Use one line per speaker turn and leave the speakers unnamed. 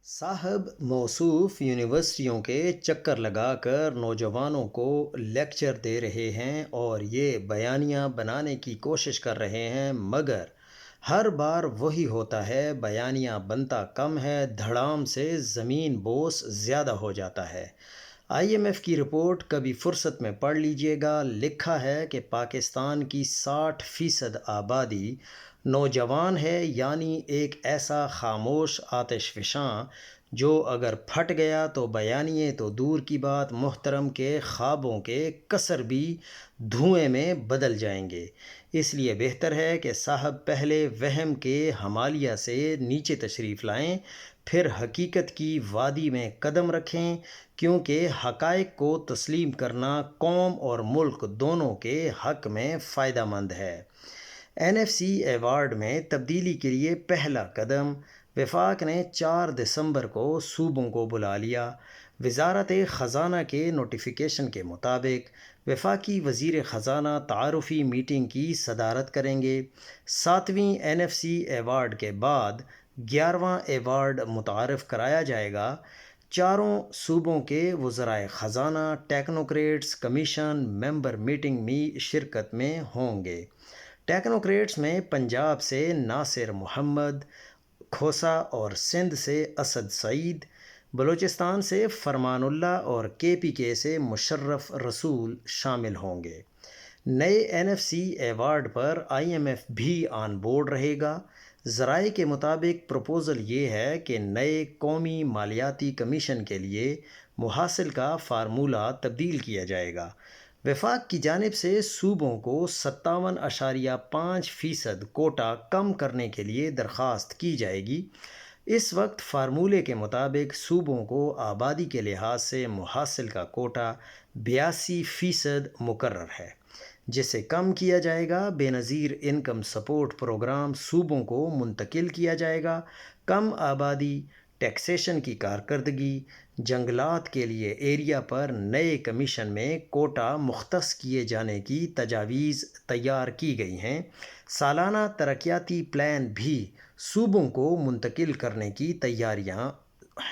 صاحب موصوف یونیورسٹیوں کے چکر لگا کر نوجوانوں کو لیکچر دے رہے ہیں اور یہ بیانیہ بنانے کی کوشش کر رہے ہیں، مگر ہر بار وہی ہوتا ہے، بیانیہ بنتا کم ہے، دھڑام سے زمین بوس زیادہ ہو جاتا ہے۔ آئی ایم ایف کی رپورٹ کبھی فرصت میں پڑھ لیجئے گا۔ لکھا ہے کہ پاکستان کی 60% آبادی نوجوان ہے، یعنی ایک ایسا خاموش آتش فشاں جو اگر پھٹ گیا تو بیانیے تو دور کی بات، محترم کے خوابوں کے قصر بھی دھوئیں میں بدل جائیں گے۔ اس لیے بہتر ہے کہ صاحب پہلے وہم کے ہمالیہ سے نیچے تشریف لائیں، پھر حقیقت کی وادی میں قدم رکھیں، کیونکہ حقائق کو تسلیم کرنا قوم اور ملک دونوں کے حق میں فائدہ مند ہے۔ این ایف سی ایوارڈ میں تبدیلی کے لیے پہلا قدم۔ وفاق نے 4 دسمبر کو صوبوں کو بلا لیا۔ وزارت خزانہ کے نوٹیفیکیشن کے مطابق وفاقی وزیر خزانہ تعارفی میٹنگ کی صدارت کریں گے۔ 7ویں این ایف سی ایوارڈ کے بعد 11واں ایوارڈ متعارف کرایا جائے گا۔ چاروں صوبوں کے وزرائے خزانہ، ٹیکنوکریٹس، کمیشن ممبر میٹنگ میں شرکت میں ہوں گے۔ ٹیکنوکریٹس میں پنجاب سے ناصر محمد کھوسا اور سندھ سے اسد سعید، بلوچستان سے فرمان اللہ اور کے پی کے سے مشرف رسول شامل ہوں گے۔ نئے این ایف سی ایوارڈ پر آئی ایم ایف بھی آن بورڈ رہے گا۔ ذرائع کے مطابق پروپوزل یہ ہے کہ نئے قومی مالیاتی کمیشن کے لیے محاصل کا فارمولہ تبدیل کیا جائے گا۔ وفاق کی جانب سے صوبوں کو 57.5% کوٹا کم کرنے کے لیے درخواست کی جائے گی۔ اس وقت فارمولے کے مطابق صوبوں کو آبادی کے لحاظ سے محاصل کا کوٹا 82% مقرر ہے، جسے کم کیا جائے گا۔ بے نظیر انکم سپورٹ پروگرام صوبوں کو منتقل کیا جائے گا۔ کم آبادی، ٹیکسیشن کی کارکردگی، جنگلات کے لیے ایریا پر نئے کمیشن میں کوٹا مختص کیے جانے کی تجاویز تیار کی گئی ہیں۔ سالانہ ترقیاتی پلان بھی صوبوں کو منتقل کرنے کی تیاریاں